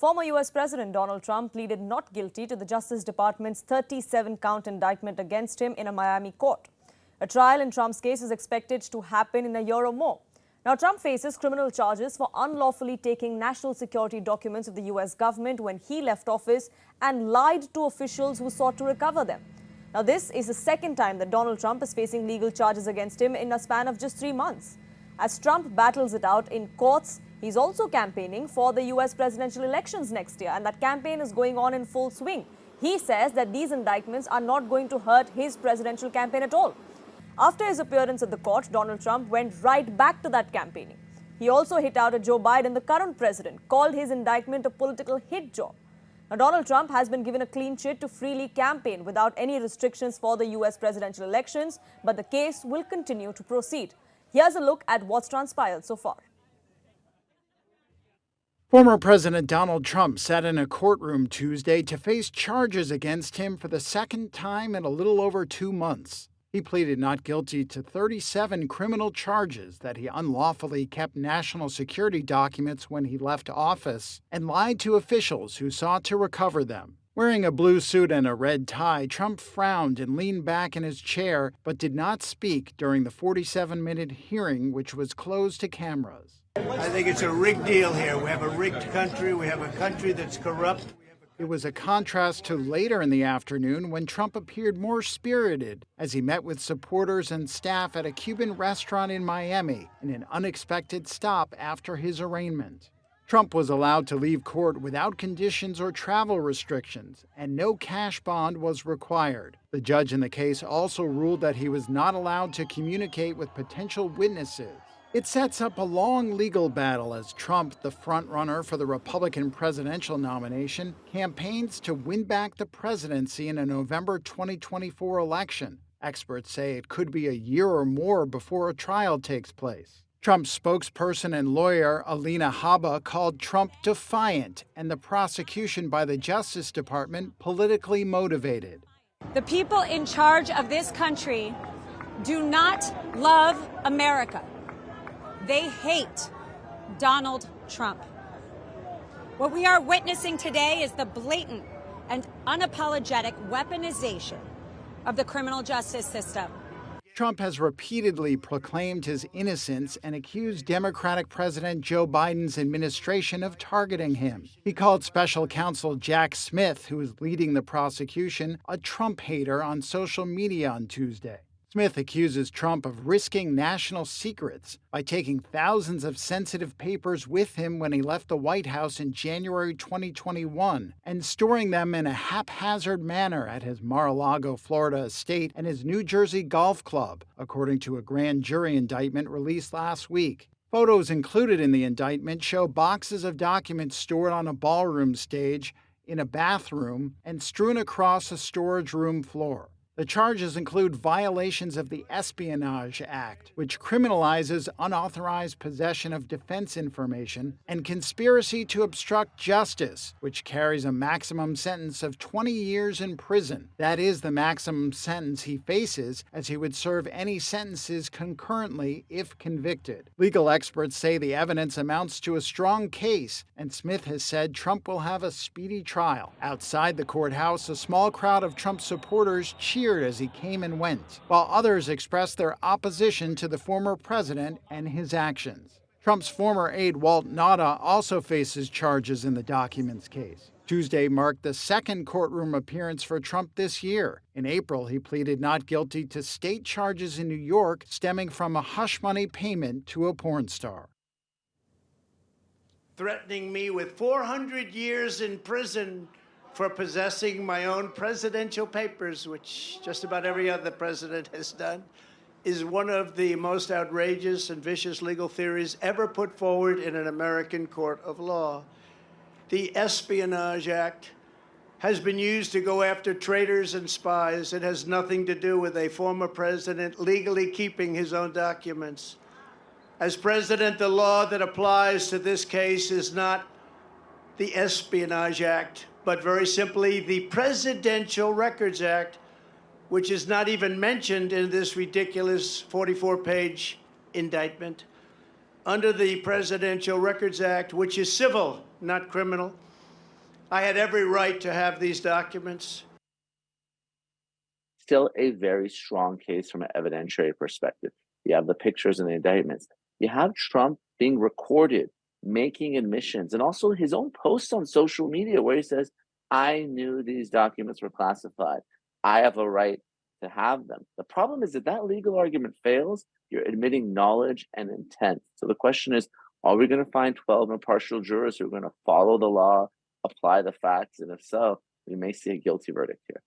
Former U.S. President Donald Trump pleaded not guilty to the Justice Department's 37-count indictment against him in a Miami court. A trial in Trump's case is expected to happen in a year or more. Now, Trump faces criminal charges for unlawfully taking national security documents of the U.S. government when he left office and lied to officials who sought to recover them. Now, this is the second time that Donald Trump is facing legal charges against him in a span of just 3 months. As Trump battles it out in courts, he's also campaigning for the U.S. presidential elections next year, and that campaign is going on in full swing. He says that these indictments are not going to hurt his presidential campaign at all. After his appearance at the court, Donald Trump went right back to that campaigning. He also hit out at Joe Biden, the current president, called his indictment a political hit job. Now, Donald Trump has been given a clean sheet to freely campaign without any restrictions for the U.S. presidential elections, but the case will continue to proceed. Here's a look at what's transpired so far. Former President Donald Trump sat in a courtroom Tuesday to face charges against him for the second time in a little over 2 months. He pleaded not guilty to 37 criminal charges that he unlawfully kept national security documents when he left office and lied to officials who sought to recover them. Wearing a blue suit and a red tie, Trump frowned and leaned back in his chair but did not speak during the 47-minute hearing, which was closed to cameras. I think it's a rigged deal here. We have a rigged country. We have a country that's corrupt. It was a contrast to later in the afternoon when Trump appeared more spirited as he met with supporters and staff at a Cuban restaurant in Miami in an unexpected stop after his arraignment. Trump was allowed to leave court without conditions or travel restrictions, and no cash bond was required. The judge in the case also ruled that he was not allowed to communicate with potential witnesses. It sets up a long legal battle as Trump, the frontrunner for the Republican presidential nomination, campaigns to win back the presidency in a November 2024 election. Experts say it could be a year or more before a trial takes place. Trump's spokesperson and lawyer, Alina Habba, called Trump defiant and the prosecution by the Justice Department politically motivated. The people in charge of this country do not love America. They hate Donald Trump. What we are witnessing today is the blatant and unapologetic weaponization of the criminal justice system. Trump has repeatedly proclaimed his innocence and accused Democratic President Joe Biden's administration of targeting him. He called special counsel Jack Smith, who is leading the prosecution, a Trump hater on social media on Tuesday. Smith accuses Trump of risking national secrets by taking thousands of sensitive papers with him when he left the White House in January 2021 and storing them in a haphazard manner at his Mar-a-Lago, Florida estate and his New Jersey golf club, according to a grand jury indictment released last week. Photos included in the indictment show boxes of documents stored on a ballroom stage, in a bathroom, and strewn across a storage room floor. The charges include violations of the Espionage Act, which criminalizes unauthorized possession of defense information, and conspiracy to obstruct justice, which carries a maximum sentence of 20 years in prison. That is the maximum sentence he faces, as he would serve any sentences concurrently if convicted. Legal experts say the evidence amounts to a strong case, and Smith has said Trump will have a speedy trial. Outside the courthouse, a small crowd of Trump supporters cheered as he came and went, while others expressed their opposition to the former president and his actions. Trump's former aide Walt Nauta also faces charges in the documents case. Tuesday marked the second courtroom appearance for Trump this year. In April, he pleaded not guilty to state charges in New York stemming from a hush money payment to a porn star. Threatening me with 400 years in prison for possessing my own presidential papers, which just about every other president has done, is one of the most outrageous and vicious legal theories ever put forward in an American court of law. The Espionage Act has been used to go after traitors and spies. It has nothing to do with a former president legally keeping his own documents. As president, the law that applies to this case is not the Espionage Act, but very simply the Presidential Records Act, which is not even mentioned in this ridiculous 44-page indictment. Under the Presidential Records Act, which is civil, not criminal, I had every right to have these documents. Still a very strong case from an evidentiary perspective. You have the pictures and the indictments. You have Trump being recorded, making admissions, and also his own posts on social media where he says, I knew these documents were classified. I have a right to have them. The problem is that that legal argument fails. You're admitting knowledge and intent. So the question is, are we going to find 12 impartial jurors who are going to follow the law, apply the facts? And if so, we may see a guilty verdict here.